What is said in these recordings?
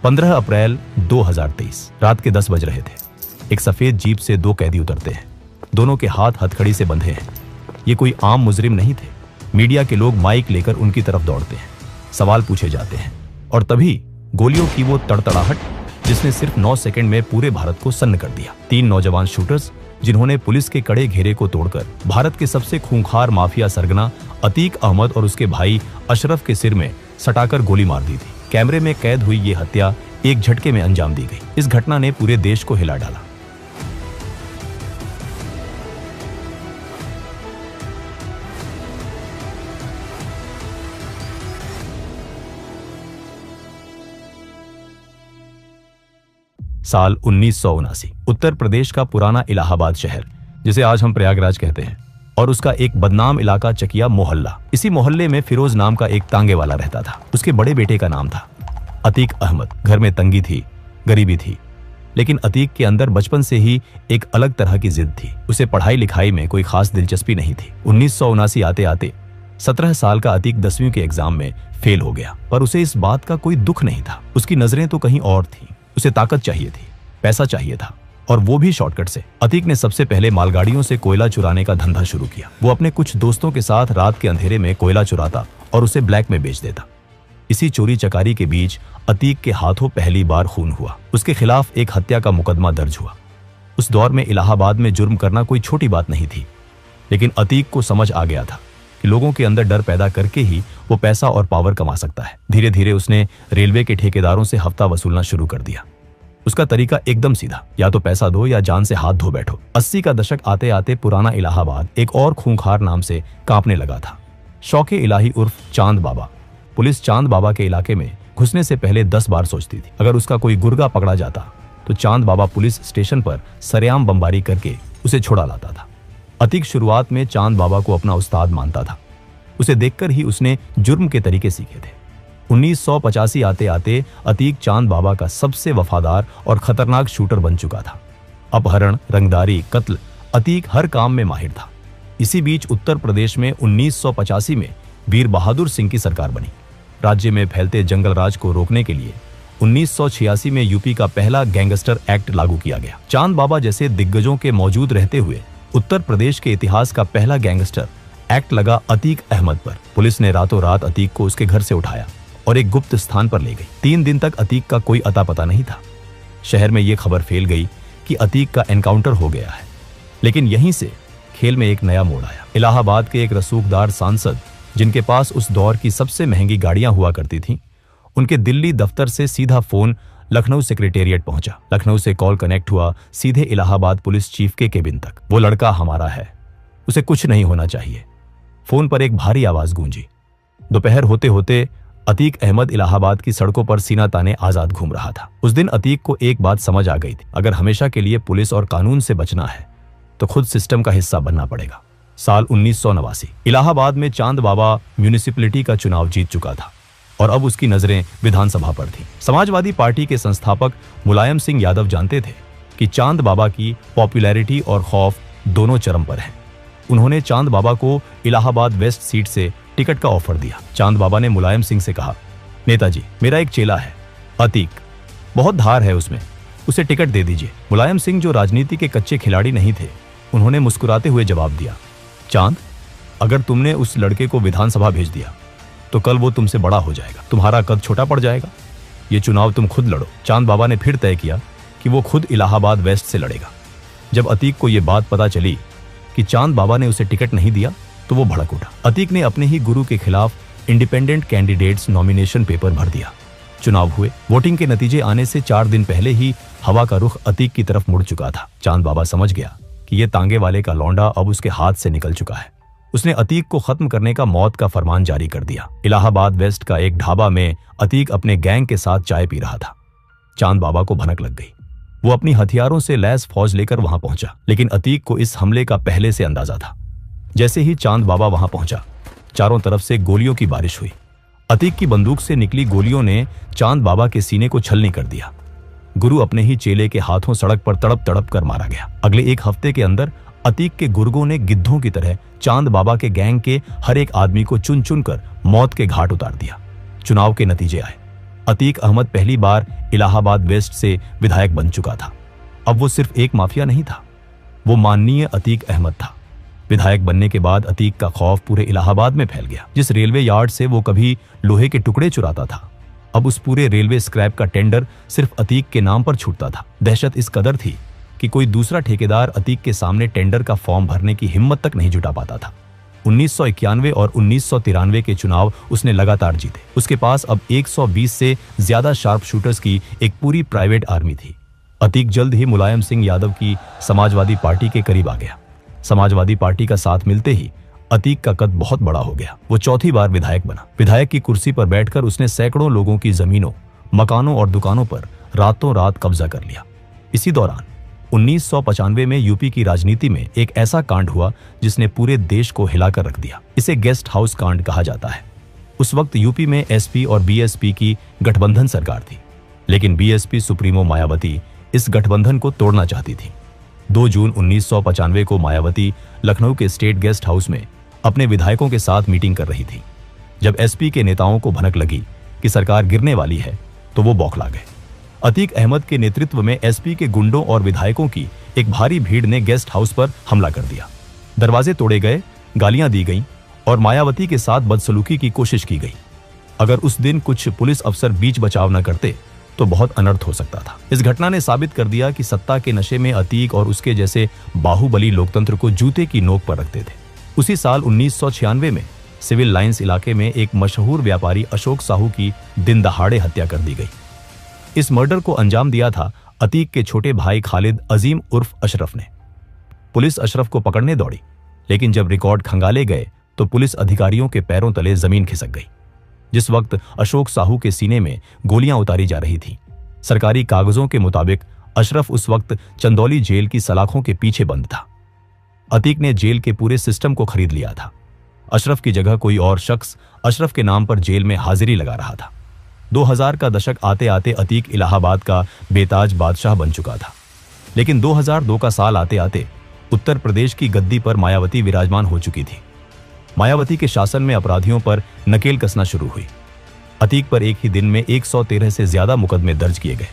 15 अप्रैल 2023 रात के 10 बज रहे थे। एक सफेद जीप से दो कैदी उतरते हैं। दोनों के हाथ हथकड़ी से बंधे हैं। ये कोई आम मुजरिम नहीं थे। मीडिया के लोग माइक लेकर उनकी तरफ दौड़ते हैं। सवाल पूछे जाते हैं और तभी गोलियों की वो तड़तड़ाहट जिसने सिर्फ 9 सेकंड में पूरे भारत को सन्न कर दिया। 3 नौजवान शूटर्स जिन्होंने पुलिस के कड़े घेरे को तोड़कर भारत के सबसे खूंखार माफिया सरगना अतीक अहमद और उसके भाई अशरफ के सिर में सटाकर गोली मार दी थी। कैमरे में कैद हुई ये हत्या एक झटके में अंजाम दी गई। इस घटना ने पूरे देश को हिला डाला। साल 1979। उत्तर प्रदेश का पुराना इलाहाबाद शहर, जिसे आज हम प्रयागराज कहते हैं, और उसका एक बदनाम इलाका चकिया मोहल्ला। इसी मोहल्ले में फिरोज नाम का एक तांगे वाला रहता था। उसके बड़े बेटे का नाम था अतीक अहमद। घर में तंगी थी, गरीबी थी, लेकिन अतीक के अंदर बचपन से ही एक अलग तरह की जिद थी। उसे पढ़ाई लिखाई में कोई खास दिलचस्पी नहीं थी। 1979 आते आते 17 साल का अतीक 10वीं के एग्जाम में फेल हो गया, पर उसे इस बात का कोई दुख नहीं था। उसकी नजरें तो कहीं और थीं। उसे ताकत चाहिए थी, पैसा चाहिए था, और वो भी शॉर्टकट से। अतीक ने सबसे पहले मालगाड़ियों से कोयला चुराने का धंधा शुरू किया। वो अपने कुछ दोस्तों के साथ रात के अंधेरे में कोयला चुराता और उसे ब्लैक में बेच देता। इसी चोरी चकारी के बीच अतीक के हाथों पहली बार खून हुआ। उसके खिलाफ एक हत्या का मुकदमा दर्ज हुआ। उस दौर में इलाहाबाद में जुर्म करना कोई छोटी बात नहीं थी, लेकिन अतीक को समझ आ गया था कि लोगों के अंदर डर पैदा करके ही वो पैसा और पावर कमा सकता है। धीरे धीरे उसने रेलवे के ठेकेदारों से हफ्ता वसूलना शुरू कर दिया। उसका तरीका एकदम सीधा, या तो पैसा दो या जान से हाथ धो बैठो। 80 का दशक आते आते पुराना इलाहाबाद एक और खूंखार नाम से कांपने लगा था। शौके इलाही उर्फ चांद बाबा। पुलिस चांद बाबा के इलाके में घुसने से पहले 10 बार सोचती थी। अगर उसका कोई गुर्गा पकड़ा जाता तो चांद बाबा पुलिस स्टेशन पर सरेआम बमबारी करके उसे छुड़ा लाता था। अतीक शुरुआत में चांद बाबा को अपना उस्ताद मानता था। उसे देखकर ही उसने जुर्म के तरीके सीखे थे। 1985 आते आते अतीक चांद बाबा का सबसे वफादार और खतरनाक शूटर बन चुका था। अपहरण, रंगदारी, कत्ल, अतीक हर काम में माहिर था। इसी बीच उत्तर प्रदेश में 1985 में वीर बहादुर सिंह की सरकार बनी। राज्य में फैलते जंगल राज को रोकने के लिए 1986 में यूपी का पहला गैंगस्टर एक्ट लागू किया गया। चांद बाबा जैसे दिग्गजों के मौजूद रहते हुए उत्तर प्रदेश के इतिहास का पहला गैंगस्टर एक्ट लगा अतीक अहमद पर। पुलिस ने रातों रात अतीक को उसके घर से उठाया और एक गुप्त स्थान पर ले गई। 3 दिन तक अतीक का कोई अता पता नहीं था। शहर में यह खबर फैल गई कि अतीक का एनकाउंटर हो गया है। लेकिन यहीं से खेल में एक नया मोड़ आया। इलाहाबाद के एक रसूखदार सांसद, जिनके पास उस दौर की सबसे महंगी गाड़ियां हुआ करती थीं, उनके दिल्ली दफ्तर से सीधा फोन लखनऊ सेक्रेटेरिएट पहुंचा। लखनऊ से कॉल कनेक्ट हुआ सीधे इलाहाबाद पुलिस चीफ के केबिन तक। वो लड़का हमारा है, उसे कुछ नहीं होना चाहिए। फोन पर एक भारी आवाज गूंजी। दोपहर होते होते अतीक अहमद इलाहाबाद की सड़कों पर सीना ताने आजाद घूम रहा था। उस दिन अतीक को एक बात समझ आ गई थी, अगर हमेशा के लिए पुलिस और कानून से बचना है तो खुद सिस्टम का हिस्सा बनना पड़ेगा। साल 1989। इलाहाबाद में चांद बाबा म्यूनिसिपैलिटी का चुनाव जीत चुका था और अब उसकी नजरें विधानसभा पर थीं। समाजवादी पार्टी के संस्थापक मुलायम सिंह यादव जानते थे कि चांद बाबा की पॉपुलैरिटी और खौफ दोनों चरम पर हैं। उन्होंने चांद बाबा को इलाहाबाद वेस्ट सीट से टिकट का ऑफर दिया। चांद बाबा ने मुलायम सिंह से कहा, नेताजी, मेरा एक चेला है अतीक, बहुत धार है उसमें, उसे टिकट दे दीजिए। मुलायम सिंह, जो राजनीति के कच्चे खिलाड़ी नहीं थे, उन्होंने मुस्कुराते हुए जवाब दिया, चांद, अगर तुमने उस लड़के को विधानसभा भेज दिया तो कल वो तुमसे बड़ा हो जाएगा, तुम्हारा कद छोटा पड़ जाएगा। ये चुनाव तुम खुद लड़ो। चांद बाबा ने फिर तय किया कि वो खुद इलाहाबाद वेस्ट से लड़ेगा। जब अतीक को यह बात पता चली कि चांद बाबा ने उसे टिकट नहीं दिया तो वो भड़क उठा। अतीक ने अपने ही गुरु के खिलाफ इंडिपेंडेंट कैंडिडेट्स नॉमिनेशन पेपर भर दिया। चुनाव हुए। वोटिंग के नतीजे आने से 4 दिन पहले ही हवा का रुख अतीक की तरफ मुड़ चुका था। चांद बाबा समझ गया कि ये तांगे वाले का लौंडा अब उसके हाथ से निकल चुका है। उसने अतीक को खत्म करने का मौत का फरमान जारी कर दिया। इलाहाबाद वेस्ट का एक ढाबा में अतीक अपने गैंग के साथ चाय पी रहा था। चांद बाबा को भनक लग गई। वो अपनी हथियारों से लैस फौज लेकर वहां पहुंचा, लेकिन अतीक को इस हमले का पहले से अंदाजा था। जैसे ही चांद बाबा वहां पहुंचा, चारों तरफ से गोलियों की बारिश हुई। अतीक की बंदूक से निकली गोलियों ने चांद बाबा के सीने को छलनी कर दिया। गुरु अपने ही चेले के हाथों सड़क पर तड़प तड़प कर मारा गया। अगले 1 हफ्ते के अंदर अतीक के गुर्गों ने गिद्धों की तरह चांद बाबा के गैंग के हर एक आदमी को चुन चुन कर मौत के घाट उतार दिया। चुनाव के नतीजे आए। अतीक अहमद पहली बार इलाहाबाद वेस्ट से विधायक बन चुका था। अब वो सिर्फ एक माफिया नहीं था, वो माननीय अतीक अहमद था। विधायक बनने के बाद अतीक का खौफ पूरे इलाहाबाद में फैल गया। जिस रेलवे यार्ड से वो कभी लोहे के टुकड़े चुराता था, अब उस पूरे रेलवे स्क्रैप का टेंडर सिर्फ अतीक के नाम पर छूटता था। दहशत इस कदर थी कि कोई दूसरा ठेकेदार अतीक के सामने टेंडर का फॉर्म भरने की हिम्मत तक नहीं जुटा पाता था। 1991 और 1993 के चुनाव उसने लगातार जीते। उसके पास अब 120 से ज्यादा शार्प शूटर्स की एक पूरी प्राइवेट आर्मी थी। अतीक जल्द ही मुलायम सिंह यादव की समाजवादी पार्टी के करीब आ गया। समाजवादी पार्टी का साथ मिलते ही अतीक का कद बहुत बड़ा हो गया। वो चौथी बार विधायक बना। विधायक की कुर्सी पर बैठकर उसने सैकड़ों लोगों की जमीनों, मकानों और दुकानों पर रातों रात कब्जा कर लिया। इसी दौरान 1995 में यूपी की राजनीति में एक ऐसा कांड हुआ जिसने पूरे देश को हिलाकर रख दिया। इसे गेस्ट हाउस कांड कहा जाता है। उस वक्त यूपी में एसपी और बीएसपी की गठबंधन सरकार थी, लेकिन बीएसपी सुप्रीमो मायावती इस गठबंधन को तोड़ना चाहती थी। 2 जून 1995 को मायावती लखनऊ के स्टेट गेस्ट हाउस में अपने विधायकों के साथ मीटिंग कर रही थी। जब एसपी के नेताओं को भनक लगी कि सरकार गिरने वाली है, तो वो बौखला गए। अतीक अहमद के नेतृत्व में एसपी के गुंडों और विधायकों की एक भारी भीड़ ने गेस्ट हाउस पर हमला कर दिया। दरवाजे तोड़े गए, गालियां दी गईं और मायावती के साथ बदसलूकी की कोशिश की गई। अगर उस दिन कुछ पुलिस अफसर बीच बचाव न करते तो बहुत अनर्थ हो सकता था। इस घटना ने साबित कर दिया कि सत्ता के नशे में अतीक और उसके जैसे बाहुबली लोकतंत्र को जूते की नोक पर रखते थे। उसी साल 1996 में सिविल लाइंस इलाके में एक मशहूर व्यापारी अशोक साहू की दिन दहाड़े हत्या कर दी गई। इस मर्डर को अंजाम दिया था अतीक के छोटे भाई खालिद अजीम उर्फ अशरफ ने। पुलिस अशरफ को पकड़ने दौड़ी, लेकिन जब रिकॉर्ड खंगाले गए तो पुलिस अधिकारियों के पैरों तले जमीन खिसक गई। जिस वक्त अशोक साहू के सीने में गोलियां उतारी जा रही थी, सरकारी कागजों के मुताबिक अशरफ उस वक्त चंदौली जेल की सलाखों के पीछे बंद था। अतीक ने जेल के पूरे सिस्टम को खरीद लिया था। अशरफ की जगह कोई और शख्स अशरफ के नाम पर जेल में हाजिरी लगा रहा था। 2000 का दशक आते आते अतीक इलाहाबाद का बेताज बादशाह बन चुका था। लेकिन 2002 का साल आते आते उत्तर प्रदेश की गद्दी पर मायावती विराजमान हो चुकी थी। मायावती के शासन में अपराधियों पर नकेल कसना शुरू हुई। अतीक पर एक ही दिन में 113 से ज्यादा मुकदमे दर्ज किए गए।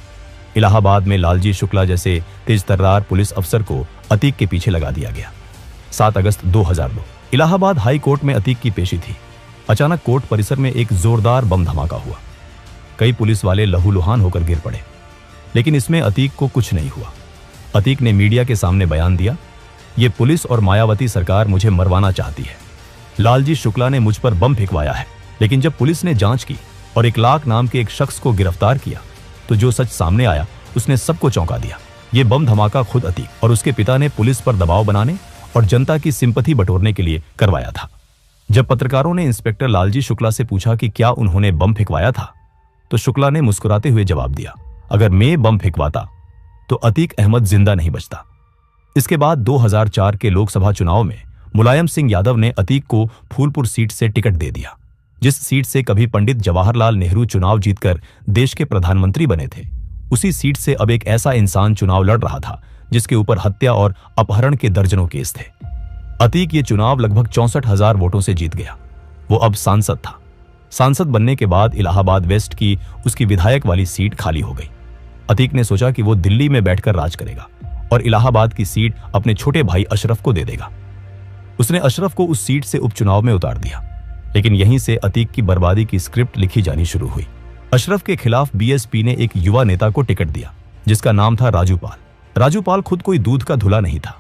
इलाहाबाद में लालजी शुक्ला जैसे तेजतर्रार पुलिस अफसर को अतीक के पीछे लगा दिया गया। 7 अगस्त 2002 इलाहाबाद हाई कोर्ट में अतीक की पेशी थी। अचानक कोर्ट परिसर में एक जोरदार बम धमाका हुआ। कई पुलिस वाले लहूलुहान होकर गिर पड़े, लेकिन इसमें अतीक को कुछ नहीं हुआ। अतीक ने मीडिया के सामने बयान दिया, ये पुलिस और मायावती सरकार मुझे मरवाना चाहती है। लालजी शुक्ला ने मुझ पर बम फेंकवाया है। लेकिन जब पुलिस ने जांच की और 1 लाख नाम के एक शख्स को गिरफ्तार किया, तो जो सच सामने आया उसने सबको चौंका दिया। ये बम धमाका खुद अतीक और उसके पिता ने पुलिस पर दबाव बनाने और जनता की सिंपैथी बटोरने के लिए करवाया था। जब पत्रकारों ने इंस्पेक्टर लालजी शुक्ला से पूछा कि क्या उन्होंने बम फेंकवाया था, तो शुक्ला ने मुस्कुराते हुए जवाब दिया, अगर मैं बम फेंकवाता तो अतीक अहमद जिंदा नहीं बचता। इसके बाद 2004 के लोकसभा चुनाव में मुलायम सिंह यादव ने अतीक को फूलपुर सीट से टिकट दे दिया। जिस सीट से कभी पंडित जवाहरलाल नेहरू चुनाव जीतकर देश के प्रधानमंत्री बने थे, उसी सीट से अब एक ऐसा इंसान चुनाव लड़ रहा था जिसके ऊपर हत्या और अपहरण के दर्जनों केस थे। अतीक ये चुनाव लगभग 64,000 वोटों से जीत गया। वो अब सांसद था। सांसद बनने के बाद इलाहाबाद वेस्ट की उसकी विधायक वाली सीट खाली हो गई। अतीक ने सोचा कि वो दिल्ली में बैठकर राज करेगा और इलाहाबाद की सीट अपने छोटे भाई अशरफ को दे देगा। उसने अशरफ को उस सीट से उपचुनाव में उतार दिया, लेकिन यहीं से अतीक की बर्बादी की स्क्रिप्ट लिखी जानी शुरू हुई। अशरफ के खिलाफ बीएसपी ने एक युवा नेता को टिकट दिया जिसका नाम था राजू पाल। राजू पाल खुद कोई दूध का धुला नहीं था,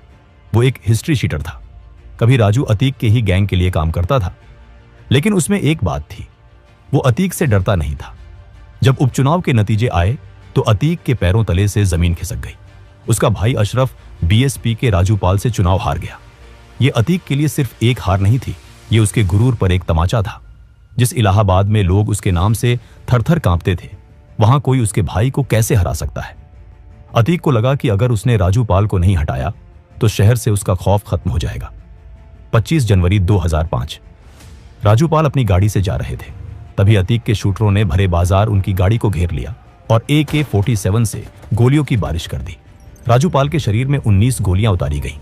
वो एक हिस्ट्री शीटर था। कभी राजू अतीक के ही गैंग के लिए काम करता था, लेकिन उसमें एक बात थी, वो अतीक से डरता नहीं था। जब उपचुनाव के नतीजे आए तो अतीक के पैरों तले से जमीन खिसक गई। उसका भाई अशरफ बीएसपी के राजू पाल से चुनाव हार गया। ये अतीक के लिए सिर्फ एक हार नहीं थी, ये उसके गुरूर पर एक तमाचा था। जिस इलाहाबाद में लोग उसके नाम से थरथर कांपते थे, वहां कोई उसके भाई को कैसे हरा सकता है। अतीक को लगा कि अगर उसने राजू पाल को नहीं हटाया तो शहर से उसका खौफ खत्म हो जाएगा। 25 जनवरी 2005 राजू पाल अपनी गाड़ी से जा रहे थे, तभी अतीक के शूटरों ने भरे बाजार उनकी गाड़ी को घेर लिया और AK-47 से गोलियों की बारिश कर दी। राजू पाल के शरीर में 19 गोलियां उतारी गईं।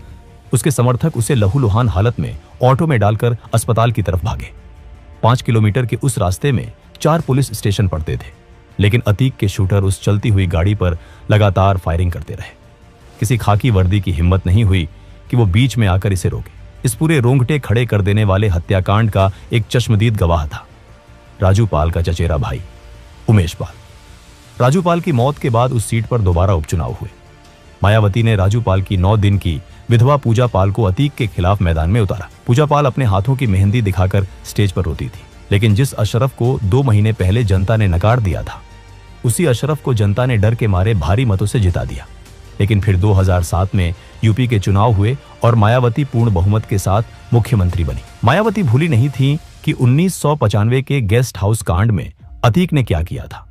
उसके समर्थक उसे लहूलुहान हालत में ऑटो में डालकर अस्पताल की तरफ भागे। 5 किलोमीटर के उस रास्ते में 4 पुलिस स्टेशन पड़ते थे। लेकिन अतीक के शूटर उस चलती हुई गाड़ी पर लगातार फायरिंग करते रहे। किसी खाकी वर्दी की हिम्मत नहीं हुई कि वो बीच में आकर इसे रोके। इस पूरे रोंगटे खड़े कर देने वाले हत्याकांड का एक चश्मदीद गवाह था राजू पाल का चचेरा भाई उमेश पाल। राजू पाल की मौत के बाद उस सीट पर दोबारा उपचुनाव हुए। मायावती ने राजू पाल की 9 दिन की विधवा पूजा पाल को अतीक के खिलाफ मैदान में उतारा। पूजा पाल अपने हाथों की मेहंदी दिखाकर स्टेज पर रोती थी, लेकिन जिस अशरफ को 2 महीने पहले जनता ने नकार दिया था, उसी अशरफ को जनता ने डर के मारे भारी मतों से जिता दिया। लेकिन फिर 2007 में यूपी के चुनाव हुए और मायावती पूर्ण बहुमत के साथ मुख्यमंत्री बनी। मायावती भूली नहीं थी कि 1995 के गेस्ट हाउस कांड में अतीक ने क्या किया था।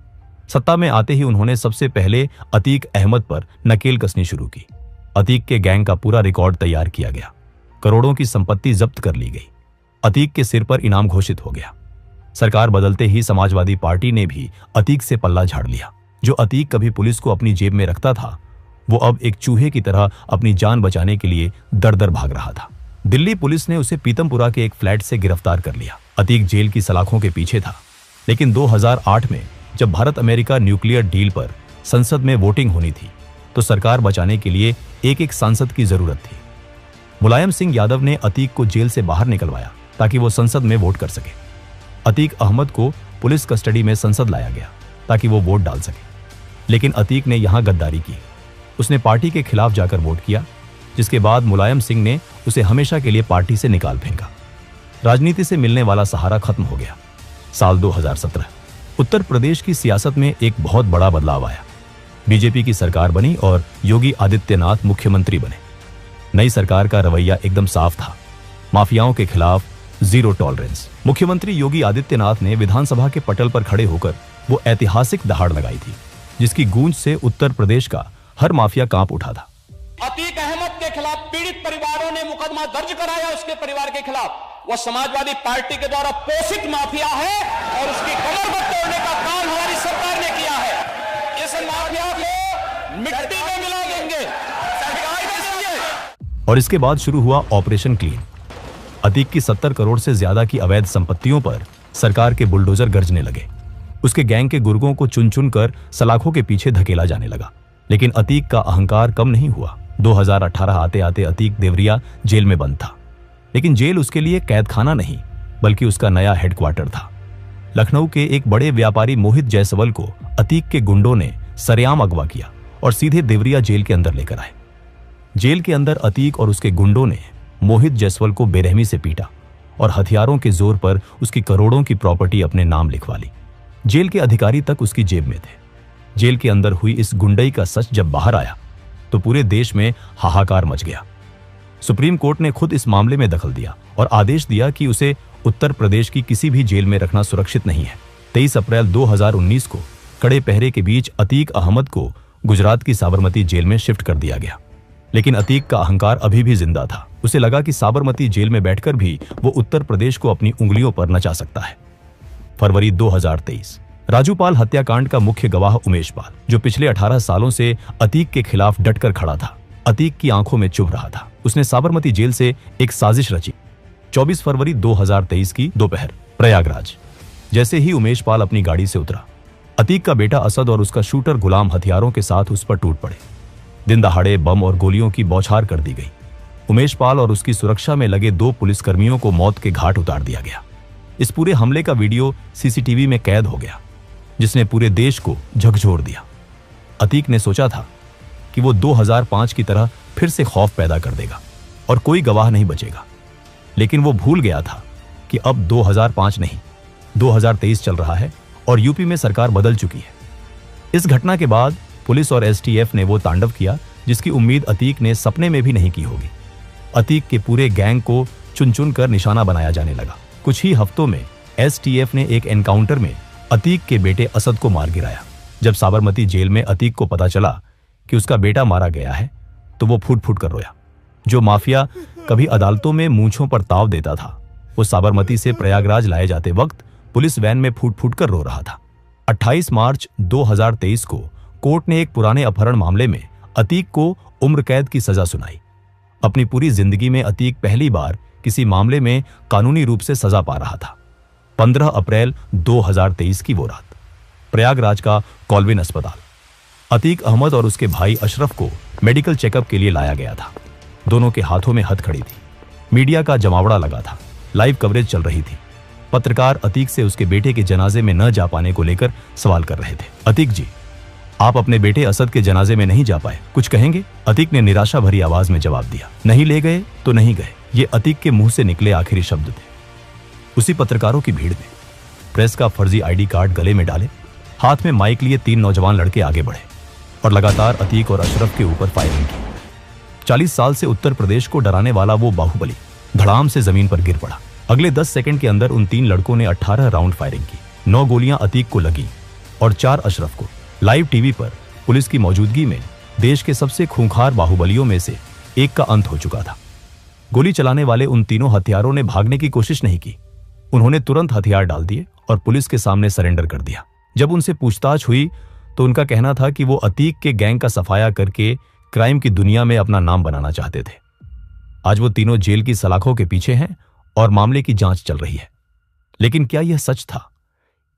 सत्ता में आते ही उन्होंने सबसे पहले अतीक अहमद पर नकेल कसनी शुरू की। अतीक के गैंग का पूरा रिकॉर्ड तैयार किया गया। करोड़ों की संपत्ति जब्त कर ली गई। अतीक के सिर पर इनाम घोषित हो गया। सरकार बदलते ही समाजवादी पार्टी ने भी अतीक से पल्ला झाड़ लिया। जो अतीक कभी पुलिस को अपनी जेब में रखता था, वो अब एक चूहे की तरह अपनी जान बचाने के लिए दर दर भाग रहा था। दिल्ली पुलिस ने उसे पीतमपुरा के एक फ्लैट से गिरफ्तार कर लिया। अतीक जेल की सलाखों के पीछे था, लेकिन 2008 में जब भारत अमेरिका न्यूक्लियर डील पर संसद में वोटिंग होनी थी, तो सरकार बचाने के लिए एक सांसद की जरूरत थी। मुलायम सिंह यादव ने अतीक को जेल से बाहर निकलवाया ताकि वो संसद में वोट कर सके। अतीक अहमद को पुलिस कस्टडी में संसद लाया गया ताकि वो वोट डाल सके, लेकिन अतीक ने यहां गद्दारी की। उसने पार्टी के खिलाफ जाकर वोट किया, जिसके बाद मुलायम सिंह ने उसे हमेशा के लिए पार्टी से निकाल फेंका। राजनीति से मिलने वाला सहारा खत्म हो गया। साल 2017 उत्तर प्रदेश की सियासत में एक बहुत बड़ा बदलाव आया। बीजेपी की सरकार बनी और योगी आदित्यनाथ मुख्यमंत्री बने। नई सरकार का रवैया एकदम साफ था, माफियाओं के खिलाफ जीरो टॉलरेंस। मुख्यमंत्री योगी आदित्यनाथ ने विधानसभा के पटल पर खड़े होकर वो ऐतिहासिक दहाड़ लगाई थी, जिसकी गूंज से उत्तर प्रदेश का हर माफिया कांप उठा था। अतीक अहमद के खिलाफ पीड़ित परिवारों ने मुकदमा दर्ज कराया। उसके परिवार के खिलाफ वो समाजवादी पार्टी के द्वारा पोषित माफिया है और उसकी कमर को तोड़ने का काम हमारी सरकार ने किया है। इस माफिया को मिट्टी में मिला देंगे। और इसके बाद शुरू हुआ ऑपरेशन क्लीन। अतीक की 70 करोड़ से ज्यादा की अवैध संपत्तियों पर सरकार के बुलडोजर गरजने लगे। उसके गैंग के गुर्गों को चुन चुन कर सलाखों के पीछे धकेला जाने लगा। लेकिन अतीक का अहंकार कम नहीं हुआ। 2018 आते आते अतीक देवरिया जेल में बंद था, लेकिन जेल उसके लिए कैदखाना नहीं, बल्कि उसका नया हेडक्वार्टर था। लखनऊ के एक बड़े व्यापारी मोहित जायसवाल को अतीक के गुंडों ने सरेआम अगवा किया और सीधे देवरिया जेल के अंदर लेकर आए। जेल के अंदर अतीक और उसके गुंडों ने मोहित जायसवाल को बेरहमी से पीटा और हथियारों के जोर पर उसकी करोड़ों की प्रॉपर्टी अपने नाम लिखवा ली। जेल के अधिकारी तक उसकी जेब में थे। जेल के अंदर हुई इस गुंडई का सच जब बाहर आया तो पूरे देश में हाहाकार मच गया। सुप्रीम कोर्ट ने खुद इस मामले में दखल दिया और आदेश दिया कि उसे उत्तर प्रदेश की किसी भी जेल में रखना सुरक्षित नहीं है। 23 अप्रैल 2019 को कड़े पहरे के बीच अतीक अहमद को गुजरात की साबरमती जेल में शिफ्ट कर दिया गया। लेकिन अतीक का अहंकार अभी भी जिंदा था। उसे लगा कि साबरमती जेल में बैठकर भी वो उत्तर प्रदेश को अपनी उंगलियों पर नचा सकता है। फरवरी 2023 राजूपाल हत्याकांड का मुख्य गवाह उमेश पाल, जो पिछले 18 सालों से अतीक के खिलाफ डटकर खड़ा था, अतीक की आंखों में चुभ रहा था। उसने साबरमती जेल से एक साजिश रची। 24 फरवरी 2023 की दोपहर प्रयागराज। जैसे ही उमेश पाल अपनी गाड़ी से उतरा, अतीक का बेटा असद और उसका शूटर गुलाम हथियारों के साथ उस पर टूट पड़े। दिन दहाड़े बम और गोलियों की बौछार कर दी गई। उमेश पाल और उसकी सुरक्षा में लगे 2 पुलिसकर्मियों को मौत के घाट उतार दिया गया। इस पूरे हमले का वीडियो सीसीटीवी में कैद हो गया, जिसने पूरे देश को झकझोर दिया। अतीक ने सोचा था कि वो 2005 की तरह फिर से खौफ पैदा कर देगा और कोई गवाह नहीं बचेगा, लेकिन वो भूल गया था कि अब 2005 नहीं, 2023 चल रहा है और यूपी में सरकार बदल चुकी है। इस घटना के बाद पुलिस और एसटीएफ ने वो तांडव किया जिसकी उम्मीद अतीक ने सपने में भी नहीं की होगी। अतीक के पूरे गैंग को चुन चुन कर निशाना बनाया जाने लगा। कुछ ही हफ्तों में एसटीएफ ने एक एनकाउंटर में अतीक के बेटे असद को मार गिराया। जब साबरमती जेल में अतीक को पता चला कि उसका बेटा मारा गया है, तो वो फूट फूट कर रोया। जो माफिया कभी अदालतों में मूंछों पर ताव देता था, वो साबरमती से प्रयागराज लाए जाते वक्त पुलिस वैन में फूट फूट कर रो रहा था। 28 मार्च 2023 को कोर्ट ने एक पुराने अपहरण मामले में अतीक को उम्र कैद की सजा सुनाई। अपनी पूरी जिंदगी में अतीक पहली बार किसी मामले में कानूनी रूप से सजा पा रहा था। 15 अप्रैल 2023 की वो रात। प्रयागराज का कॉल्विन अस्पताल। अतीक अहमद और उसके भाई अशरफ को मेडिकल चेकअप के लिए लाया गया था। दोनों के हाथों में हथकड़ी थी। मीडिया का जमावड़ा लगा था। लाइव कवरेज चल रही थी। पत्रकार अतीक से उसके बेटे के जनाजे में न जा पाने को लेकर सवाल कर रहे थे। अतीक जी, आप अपने बेटे असद के जनाजे में नहीं जा पाए, कुछ कहेंगे? अतीक ने निराशा भरी आवाज में जवाब दिया, नहीं ले गए तो नहीं गए। ये अतीक के मुंह से निकले आखिरी शब्द थे। उसी पत्रकारों की भीड़ में प्रेस का फर्जी आईडी कार्ड गले में डाले, हाथ में माइक लिए 3 नौजवान लड़के आगे बढ़े और लगातार अतीक और अशरफ के ऊपर फायरिंग की। 40 साल से उत्तर प्रदेश को डराने वाला वो बाहुबली धड़ाम से जमीन पर गिर पड़ा। अगले 10 सेकंड के अंदर उन 3 लड़कों ने 18 राउंड फायरिंग की। 9 गोलियां अतीक को लगी और 4 अशरफ को। लाइव टीवी पर पुलिस की मौजूदगी में देश के सबसे खूंखार बाहुबलियों में से एक का अंत हो चुका था। गोली चलाने वाले उन तीनों हथियारों ने भागने की कोशिश नहीं की। उन्होंने तुरंत हथियार डाल दिए और पुलिस के सामने सरेंडर कर दिया। जब उनसे पूछताछ हुई तो उनका कहना था कि वो अतीक के गैंग का सफाया करके क्राइम की दुनिया में अपना नाम बनाना चाहते थे। आज वो तीनों जेल की सलाखों के पीछे हैं और मामले की जांच चल रही है। लेकिन क्या यह सच था?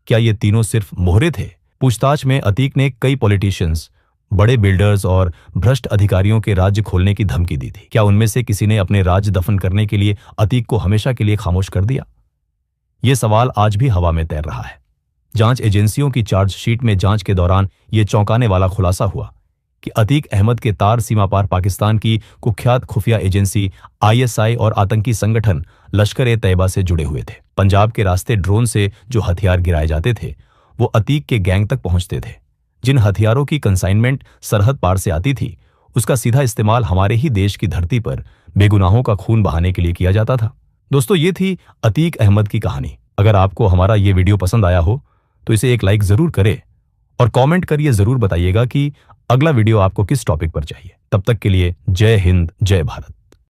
क्या ये तीनों सिर्फ मोहरे थे? पूछताछ में अतीक ने कई पॉलिटिशियंस, बड़े बिल्डर्स और भ्रष्ट अधिकारियों के राज्य खोलने की धमकी दी थी। क्या उनमें से किसी ने अपने राज्य दफन करने के लिए अतीक को हमेशा के लिए खामोश कर दिया? यह सवाल आज भी हवा में तैर रहा है। जांच एजेंसियों की चार्जशीट में जांच के दौरान यह चौंकाने वाला खुलासा हुआ कि अतीक अहमद के तार सीमा पार पाकिस्तान की कुख्यात खुफिया एजेंसी ISI और आतंकी संगठन लश्कर-ए-तैयबा से जुड़े हुए थे। पंजाब के रास्ते ड्रोन से जो हथियार गिराए जाते थे वो अतीक के गैंग तक पहुंचते थे। जिन हथियारों की कंसाइनमेंट सरहद पार से आती थी उसका सीधा इस्तेमाल हमारे ही देश की धरती पर बेगुनाहों का खून बहाने के लिए किया जाता था। दोस्तों, ये थी अतीक अहमद की कहानी। अगर आपको हमारा ये वीडियो पसंद आया हो तो इसे एक लाइक जरूर करें और कमेंट करिए, जरूर बताइएगा कि अगला वीडियो आपको किस टॉपिक पर चाहिए। तब तक के लिए जय हिंद, जय भारत।